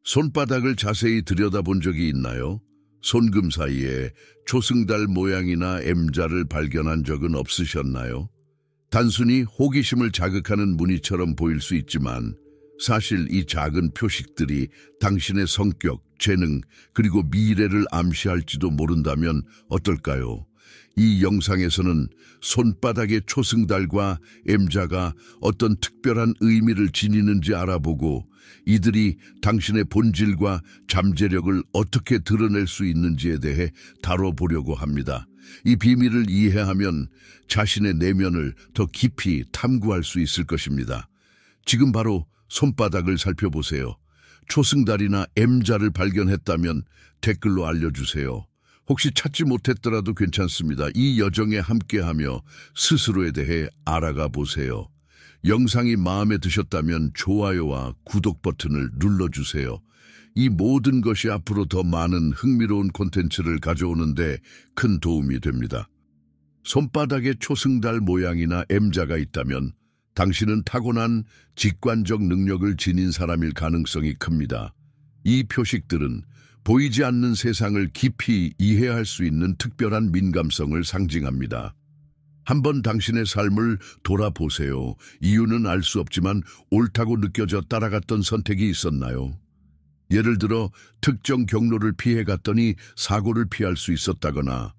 손바닥을 자세히 들여다본 적이 있나요? 손금 사이에 초승달 모양이나 M자를 발견한 적은 없으셨나요? 단순히 호기심을 자극하는 무늬처럼 보일 수 있지만 사실 이 작은 표식들이 당신의 성격, 재능, 그리고 미래를 암시할지도 모른다면 어떨까요? 이 영상에서는 손바닥의 초승달과 M자가 어떤 특별한 의미를 지니는지 알아보고 이들이 당신의 본질과 잠재력을 어떻게 드러낼 수 있는지에 대해 다뤄보려고 합니다. 이 비밀을 이해하면 자신의 내면을 더 깊이 탐구할 수 있을 것입니다. 지금 바로 손바닥을 살펴보세요. 초승달이나 M자를 발견했다면 댓글로 알려주세요. 혹시 찾지 못했더라도 괜찮습니다. 이 여정에 함께하며 스스로에 대해 알아가 보세요. 영상이 마음에 드셨다면 좋아요와 구독 버튼을 눌러주세요. 이 모든 것이 앞으로 더 많은 흥미로운 콘텐츠를 가져오는데 큰 도움이 됩니다. 손바닥에 초승달 모양이나 M자가 있다면 당신은 타고난 직관적 능력을 지닌 사람일 가능성이 큽니다. 이 표식들은 보이지 않는 세상을 깊이 이해할 수 있는 특별한 민감성을 상징합니다. 한번 당신의 삶을 돌아보세요. 이유는 알 수 없지만 옳다고 느껴져 따라갔던 선택이 있었나요? 예를 들어 특정 경로를 피해갔더니 사고를 피할 수 있었다거나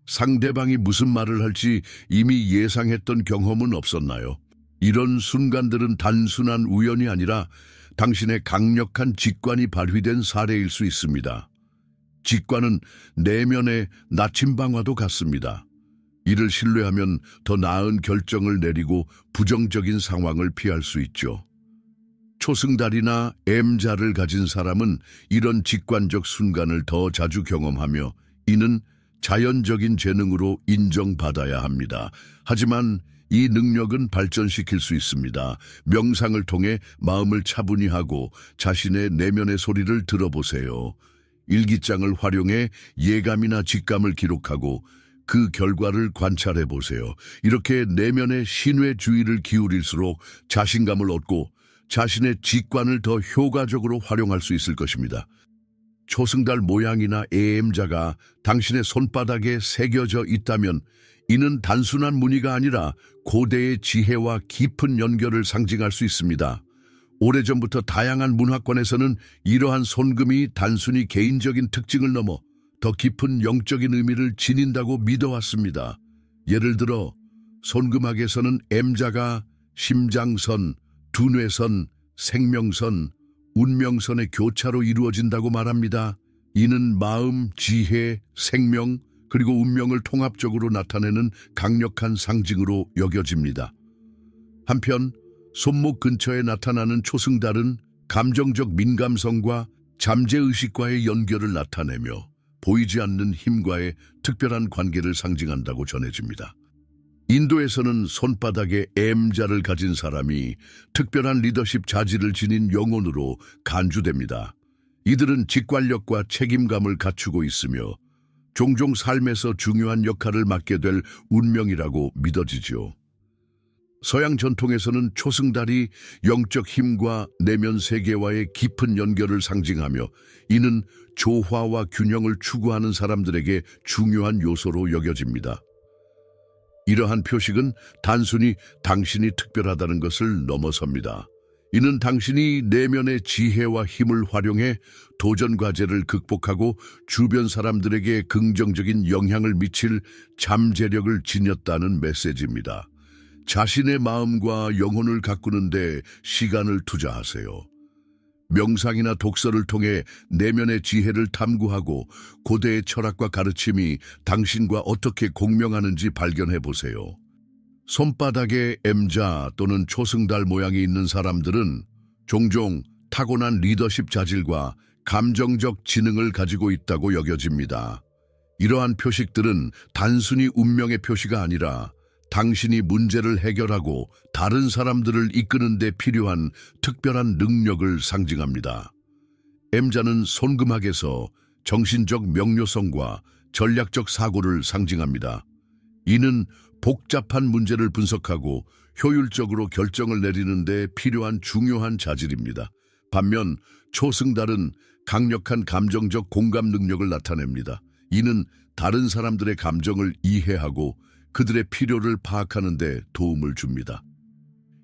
상대방이 무슨 말을 할지 이미 예상했던 경험은 없었나요? 이런 순간들은 단순한 우연이 아니라 당신의 강력한 직관이 발휘된 사례일 수 있습니다. 직관은 내면의 나침반과도 같습니다. 이를 신뢰하면 더 나은 결정을 내리고 부정적인 상황을 피할 수 있죠. 초승달이나 M자를 가진 사람은 이런 직관적 순간을 더 자주 경험하며 이는 자연적인 재능으로 인정받아야 합니다. 하지만 이 능력은 발전시킬 수 있습니다. 명상을 통해 마음을 차분히 하고 자신의 내면의 소리를 들어보세요. 일기장을 활용해 예감이나 직감을 기록하고 그 결과를 관찰해 보세요. 이렇게 내면의 신뢰 주의를 기울일수록 자신감을 얻고 자신의 직관을 더 효과적으로 활용할 수 있을 것입니다. 초승달 모양이나 M자가 당신의 손바닥에 새겨져 있다면 이는 단순한 무늬가 아니라 고대의 지혜와 깊은 연결을 상징할 수 있습니다. 오래전부터 다양한 문화권에서는 이러한 손금이 단순히 개인적인 특징을 넘어 더 깊은 영적인 의미를 지닌다고 믿어왔습니다. 예를 들어 손금학에서는 M자가 심장선, 두뇌선, 생명선, 운명선의 교차로 이루어진다고 말합니다. 이는 마음, 지혜, 생명, 그리고 운명을 통합적으로 나타내는 강력한 상징으로 여겨집니다. 한편 손목 근처에 나타나는 초승달은 감정적 민감성과 잠재의식과의 연결을 나타내며 보이지 않는 힘과의 특별한 관계를 상징한다고 전해집니다. 인도에서는 손바닥에 M자를 가진 사람이 특별한 리더십 자질을 지닌 영혼으로 간주됩니다. 이들은 직관력과 책임감을 갖추고 있으며 종종 삶에서 중요한 역할을 맡게 될 운명이라고 믿어지죠. 서양 전통에서는 초승달이 영적 힘과 내면 세계와의 깊은 연결을 상징하며 이는 조화와 균형을 추구하는 사람들에게 중요한 요소로 여겨집니다. 이러한 표식은 단순히 당신이 특별하다는 것을 넘어섭니다. 이는 당신이 내면의 지혜와 힘을 활용해 도전 과제를 극복하고 주변 사람들에게 긍정적인 영향을 미칠 잠재력을 지녔다는 메시지입니다. 자신의 마음과 영혼을 가꾸는 데 시간을 투자하세요. 명상이나 독서를 통해 내면의 지혜를 탐구하고 고대의 철학과 가르침이 당신과 어떻게 공명하는지 발견해 보세요. 손바닥에 M자 또는 초승달 모양이 있는 사람들은 종종 타고난 리더십 자질과 감정적 지능을 가지고 있다고 여겨집니다. 이러한 표식들은 단순히 운명의 표시가 아니라 당신이 문제를 해결하고 다른 사람들을 이끄는 데 필요한 특별한 능력을 상징합니다. M자는 손금학에서 정신적 명료성과 전략적 사고를 상징합니다. 이는 복잡한 문제를 분석하고 효율적으로 결정을 내리는 데 필요한 중요한 자질입니다. 반면 초승달은 강력한 감정적 공감 능력을 나타냅니다. 이는 다른 사람들의 감정을 이해하고 그들의 필요를 파악하는 데 도움을 줍니다.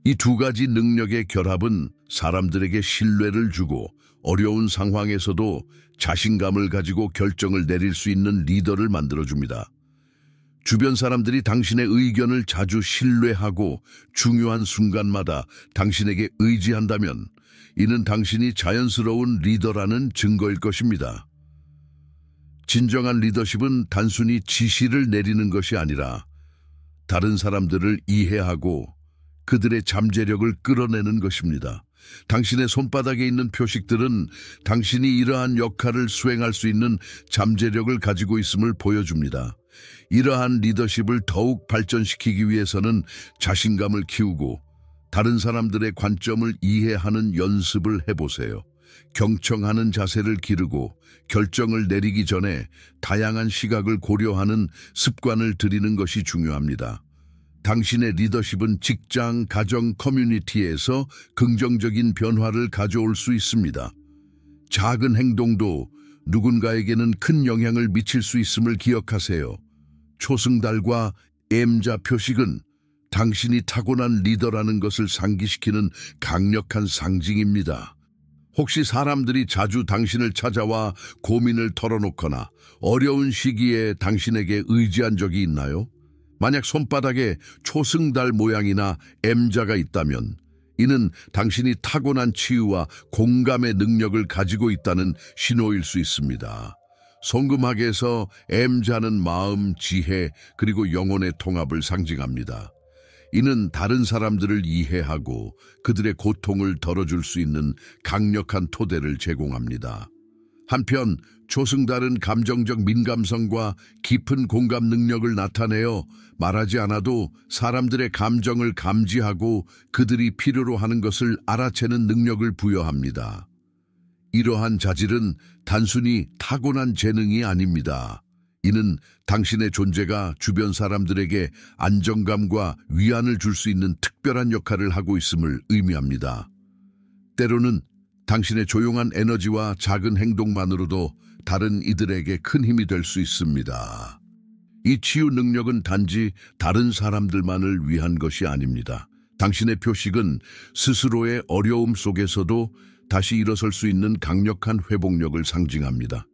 이 두 가지 능력의 결합은 사람들에게 신뢰를 주고 어려운 상황에서도 자신감을 가지고 결정을 내릴 수 있는 리더를 만들어줍니다. 주변 사람들이 당신의 의견을 자주 신뢰하고 중요한 순간마다 당신에게 의지한다면 이는 당신이 자연스러운 리더라는 증거일 것입니다. 진정한 리더십은 단순히 지시를 내리는 것이 아니라 다른 사람들을 이해하고 그들의 잠재력을 끌어내는 것입니다. 당신의 손바닥에 있는 표식들은 당신이 이러한 역할을 수행할 수 있는 잠재력을 가지고 있음을 보여줍니다. 이러한 리더십을 더욱 발전시키기 위해서는 자신감을 키우고 다른 사람들의 관점을 이해하는 연습을 해보세요. 경청하는 자세를 기르고 결정을 내리기 전에 다양한 시각을 고려하는 습관을 들이는 것이 중요합니다. 당신의 리더십은 직장, 가정, 커뮤니티에서 긍정적인 변화를 가져올 수 있습니다. 작은 행동도 누군가에게는 큰 영향을 미칠 수 있음을 기억하세요. 초승달과 M자 표식은 당신이 타고난 리더라는 것을 상기시키는 강력한 상징입니다. 혹시 사람들이 자주 당신을 찾아와 고민을 털어놓거나 어려운 시기에 당신에게 의지한 적이 있나요? 만약 손바닥에 초승달 모양이나 M자가 있다면 이는 당신이 타고난 치유와 공감의 능력을 가지고 있다는 신호일 수 있습니다. 성금학에서 M자는 마음, 지혜, 그리고 영혼의 통합을 상징합니다. 이는 다른 사람들을 이해하고 그들의 고통을 덜어줄 수 있는 강력한 토대를 제공합니다. 한편 초승달은 감정적 민감성과 깊은 공감 능력을 나타내어 말하지 않아도 사람들의 감정을 감지하고 그들이 필요로 하는 것을 알아채는 능력을 부여합니다. 이러한 자질은 단순히 타고난 재능이 아닙니다. 이는 당신의 존재가 주변 사람들에게 안정감과 위안을 줄 수 있는 특별한 역할을 하고 있음을 의미합니다. 때로는 당신의 조용한 에너지와 작은 행동만으로도 다른 이들에게 큰 힘이 될 수 있습니다. 이 치유 능력은 단지 다른 사람들만을 위한 것이 아닙니다. 당신의 표식은 스스로의 어려움 속에서도 다시 일어설 수 있는 강력한 회복력을 상징합니다.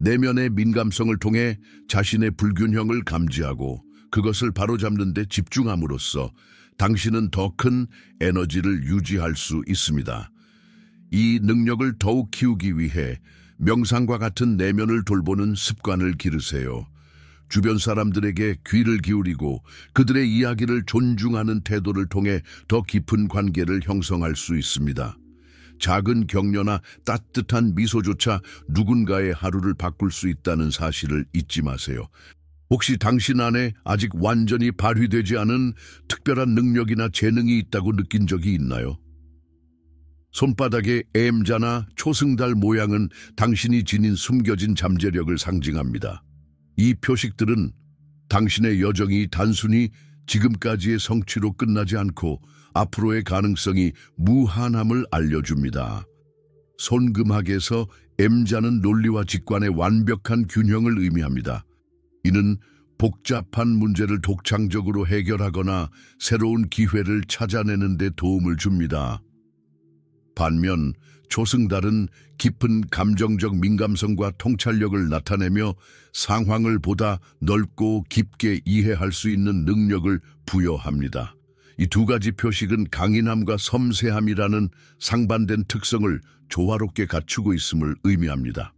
내면의 민감성을 통해 자신의 불균형을 감지하고 그것을 바로잡는 데 집중함으로써 당신은 더 큰 에너지를 유지할 수 있습니다. 이 능력을 더욱 키우기 위해 명상과 같은 내면을 돌보는 습관을 기르세요. 주변 사람들에게 귀를 기울이고 그들의 이야기를 존중하는 태도를 통해 더 깊은 관계를 형성할 수 있습니다. 작은 격려나 따뜻한 미소조차 누군가의 하루를 바꿀 수 있다는 사실을 잊지 마세요. 혹시 당신 안에 아직 완전히 발휘되지 않은 특별한 능력이나 재능이 있다고 느낀 적이 있나요? 손바닥의 M자나 초승달 모양은 당신이 지닌 숨겨진 잠재력을 상징합니다. 이 표식들은 당신의 여정이 단순히 지금까지의 성취로 끝나지 않고 앞으로의 가능성이 무한함을 알려줍니다. 손금학에서 M자는 논리와 직관의 완벽한 균형을 의미합니다. 이는 복잡한 문제를 독창적으로 해결하거나 새로운 기회를 찾아내는 데 도움을 줍니다. 반면 초승달은 깊은 감정적 민감성과 통찰력을 나타내며 상황을 보다 넓고 깊게 이해할 수 있는 능력을 부여합니다. 이 두 가지 표식은 강인함과 섬세함이라는 상반된 특성을 조화롭게 갖추고 있음을 의미합니다.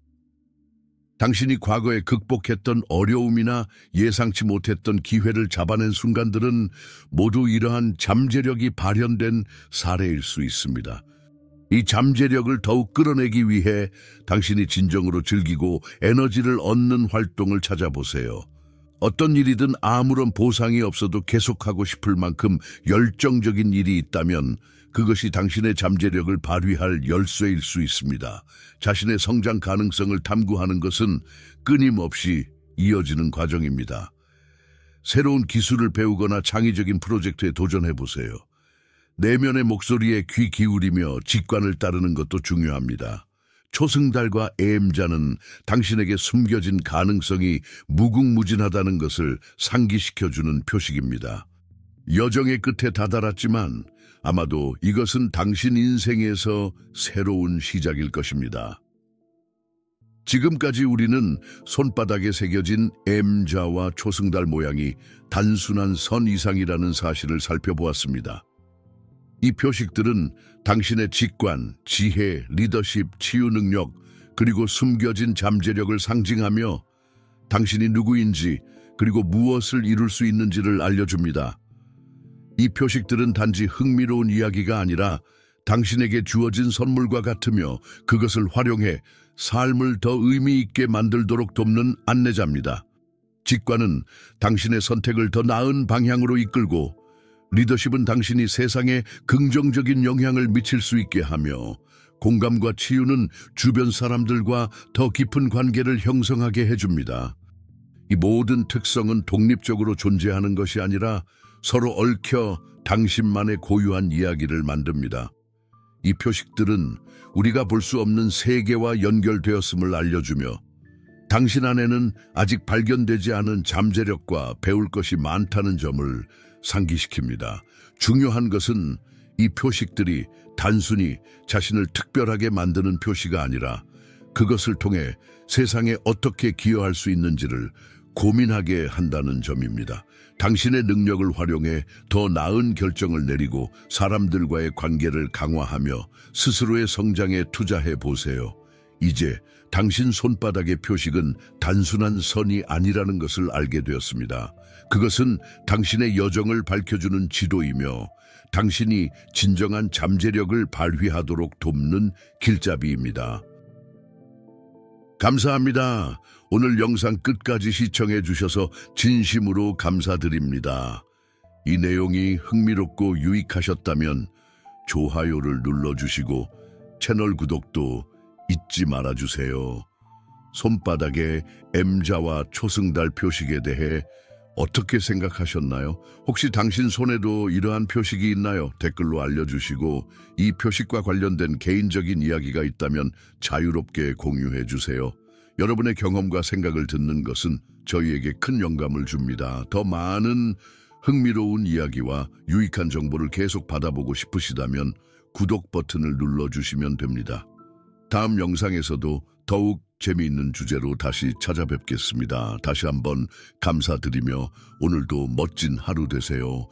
당신이 과거에 극복했던 어려움이나 예상치 못했던 기회를 잡아낸 순간들은 모두 이러한 잠재력이 발현된 사례일 수 있습니다. 이 잠재력을 더욱 끌어내기 위해 당신이 진정으로 즐기고 에너지를 얻는 활동을 찾아보세요. 어떤 일이든 아무런 보상이 없어도 계속하고 싶을 만큼 열정적인 일이 있다면 그것이 당신의 잠재력을 발휘할 열쇠일 수 있습니다. 자신의 성장 가능성을 탐구하는 것은 끊임없이 이어지는 과정입니다. 새로운 기술을 배우거나 창의적인 프로젝트에 도전해보세요. 내면의 목소리에 귀 기울이며 직관을 따르는 것도 중요합니다. 초승달과 애엠자는 당신에게 숨겨진 가능성이 무궁무진하다는 것을 상기시켜주는 표식입니다. 여정의 끝에 다다랐지만 아마도 이것은 당신 인생에서 새로운 시작일 것입니다. 지금까지 우리는 손바닥에 새겨진 M자와 초승달 모양이 단순한 선 이상이라는 사실을 살펴보았습니다. 이 표식들은 당신의 직관, 지혜, 리더십, 치유 능력, 그리고 숨겨진 잠재력을 상징하며 당신이 누구인지 그리고 무엇을 이룰 수 있는지를 알려줍니다. 이 표식들은 단지 흥미로운 이야기가 아니라 당신에게 주어진 선물과 같으며 그것을 활용해 삶을 더 의미 있게 만들도록 돕는 안내자입니다. 직관은 당신의 선택을 더 나은 방향으로 이끌고 리더십은 당신이 세상에 긍정적인 영향을 미칠 수 있게 하며 공감과 치유는 주변 사람들과 더 깊은 관계를 형성하게 해줍니다. 이 모든 특성은 독립적으로 존재하는 것이 아니라 서로 얽혀 당신만의 고유한 이야기를 만듭니다. 이 표식들은 우리가 볼 수 없는 세계와 연결되었음을 알려주며 당신 안에는 아직 발견되지 않은 잠재력과 배울 것이 많다는 점을 상기시킵니다. 중요한 것은 이 표식들이 단순히 자신을 특별하게 만드는 표시가 아니라 그것을 통해 세상에 어떻게 기여할 수 있는지를 고민하게 한다는 점입니다. 당신의 능력을 활용해 더 나은 결정을 내리고 사람들과의 관계를 강화하며 스스로의 성장에 투자해 보세요. 이제 당신 손바닥의 표식은 단순한 선이 아니라는 것을 알게 되었습니다. 그것은 당신의 여정을 밝혀주는 지도이며 당신이 진정한 잠재력을 발휘하도록 돕는 길잡이입니다. 감사합니다. 오늘 영상 끝까지 시청해 주셔서 진심으로 감사드립니다. 이 내용이 흥미롭고 유익하셨다면 좋아요를 눌러주시고 채널 구독도 잊지 말아주세요. 손바닥의 M자와 초승달 표식에 대해 어떻게 생각하셨나요? 혹시 당신 손에도 이러한 표식이 있나요? 댓글로 알려주시고 이 표식과 관련된 개인적인 이야기가 있다면 자유롭게 공유해 주세요. 여러분의 경험과 생각을 듣는 것은 저희에게 큰 영감을 줍니다. 더 많은 흥미로운 이야기와 유익한 정보를 계속 받아보고 싶으시다면 구독 버튼을 눌러주시면 됩니다. 다음 영상에서도 더욱 재미있는 주제로 다시 찾아뵙겠습니다. 다시 한번 감사드리며 오늘도 멋진 하루 되세요.